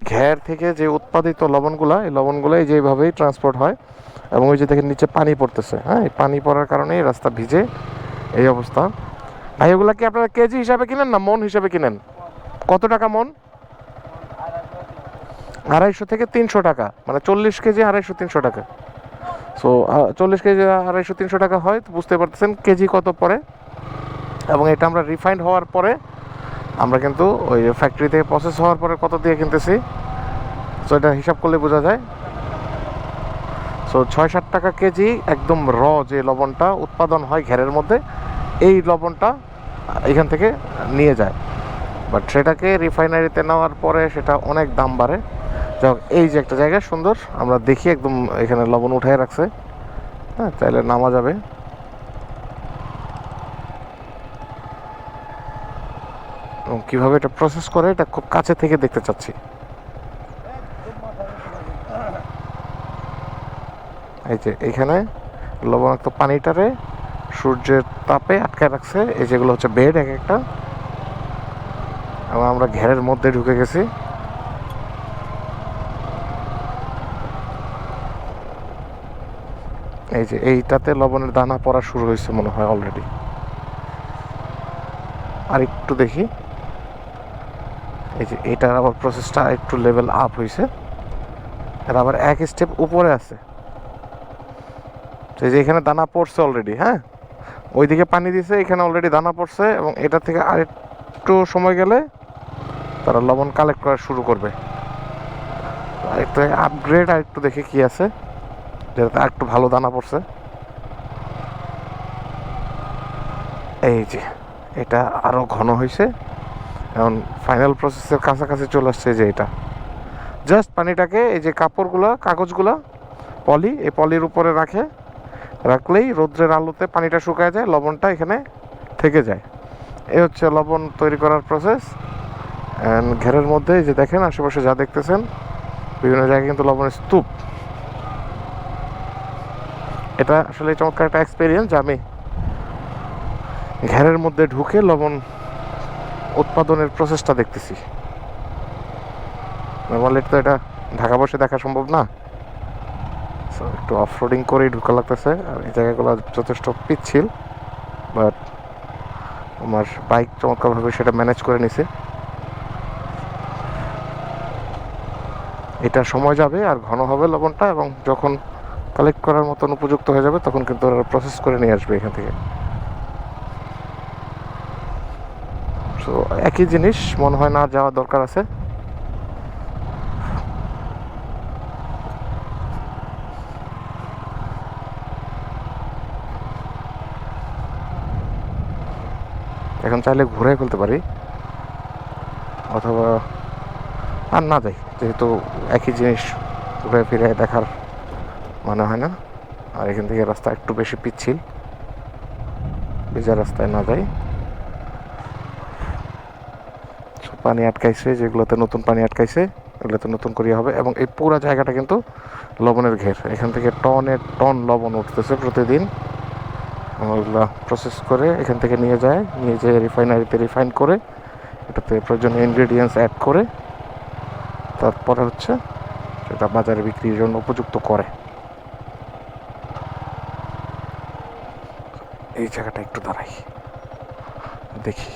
ঘের থেকে যে উৎপাদিত লবণগুলা, এই লবণগুলো যেভাবেই ট্রান্সপোর্ট হয় এবং ওই যে দেখেন নিচে পানি পড়তেছে, হ্যাঁ, এই পানি পড়ার কারণেই রাস্তা ভিজে এই অবস্থা। ভাই এগুলা কি আপনারা কেজি হিসাবে কিনেন না মন হিসাবে কিনেন? কত টাকা মন? 250 থেকে 300 টাকা, মানে 40 কেজি 250-300 টাকা। সো 40 কেজি 250-300 টাকা হয়, তো বুঝতে পারতেছেন কেজি কত পড়ে। এবং এটা আমরা রিফাইন্ড হওয়ার পরে আমরা কিন্তু ওই ফ্যাক্টরি থেকে প্রসেস হওয়ার পরে কত দিয়ে কিনতেছি, সো এটা হিসাব করলে বোঝা যায়। সো 6-7 টাকা কেজি একদম যে লবণটা উৎপাদন হয় ঘেরের মধ্যে, এই লবণটা এখান থেকে নিয়ে যায়। বাট সেটাকে রিফাইনারিতে নেওয়ার পরে সেটা অনেক দাম বাড়ে। যাক, এই যে একটা জায়গা সুন্দর, আমরা দেখি একদম এখানে লবণ উঠায় রাখছে, হ্যাঁ, চাইলে নামা যাবে। এবং কীভাবে এটা প্রসেস করে এটা খুব কাছে থেকে দেখতে চাচ্ছি। এই যে এইখানে লবণাক্ত পানিটারে সূর্যের তাপে আটকায় রাখছে, এই যেগুলো হচ্ছে বেড এক একটা, এবং আমরা ঘেরের মধ্যে ঢুকে গেছি। এই যে এইটাতে লবণের দানা পড়া শুরু হয়েছে মনে হয় অলরেডি। আর একটু দেখি, এই যে এটার আবার প্রসেসটা একটু লেভেল আপ হয়েছে, আর আবার এক স্টেপ উপরে আছে। এই যে এখানে দানা পড়ছে অলরেডি, হ্যাঁ, ওইদিকে পানি দিছে, এখানে অলরেডি দানা পড়ছে, এবং এটা থেকে আরেকটু সময় গেলে তারা লবণ কালেক্ট করা শুরু করবে। আরেকটু আপগ্রেড, আর একটু দেখে কি আছে যেটাতে আরেকটু ভালো দানা পড়ছে। এই যে এটা আরও ঘন হয়েছে, এখন ফাইনাল প্রসেসের কাছাকাছি চলে আসছে। যে এটা জাস্ট পানিটাকে এই যে কাপড়গুলো কাগজগুলো এই পলির উপরে রাখলেই রোদ্রের আলোতে পানিটা শুকায় যায়, লবণটা এখানে থেকে যায়। এই হচ্ছে লবণ তৈরি করার প্রসেস। অ্যান্ড ঘেরের মধ্যে যে দেখেন আশেপাশে যা দেখতেছেন, বিভিন্ন জায়গায় কিন্তু লবণের স্তূপ। এটা আসলে চমৎকার একটা এক্সপিরিয়েন্স, যে আমি ঘেরের মধ্যে ঢুকে লবণ উৎপাদনের প্রসেসটা দেখতেছি। নর্মালি তো এটা ঢাকা বসে দেখা সম্ভব না, সো একটু অফরোডিং করেই ঢুকা লাগতেছে। আর এই জায়গাগুলো যথেষ্ট পিচ্ছিল, বাট আমার বাইক চমৎকারভাবে সেটা ম্যানেজ করে নিছে। এটা সময় যাবে আর ঘন হবে লবণটা, এবং যখন কালেক্ট করার মতন উপযুক্ত হয়ে যাবে তখন কিন্তু ওরা প্রসেস করে নিয়ে আসবে এখান থেকে। সো একই জিনিস মনে হয় না যাওয়ার দরকার আছে। এখন চাইলে ঘুরে ফেলতে পারি, অথবা আর না যাই, যেহেতু একই জিনিস ঘুরে ফিরে দেখার মনে হয় না। আর এখান থেকে রাস্তা একটু বেশি পিচ্ছিল, ভেজা রাস্তায় না যাই। পানি আটকাইছে, যেগুলোতে নতুন পানি আটকাইছে এগুলোতে নতুন করে হবে। এবং এই পুরো জায়গাটা কিন্তু লবণের ঘের, এখান থেকে টনের টন লবণ উঠতেছে প্রতিদিন। ওইগুলো প্রসেস করে এখান থেকে নিয়ে যেয়ে রিফাইনারিতে রিফাইন করে এটাতে প্রয়োজনীয় ইনগ্রেডিয়েন্টস অ্যাড করে তারপরে হচ্ছে সেটা বাজারে বিক্রির জন্য উপযুক্ত করে। এই জায়গাটা একটু দাঁড়াই দেখি।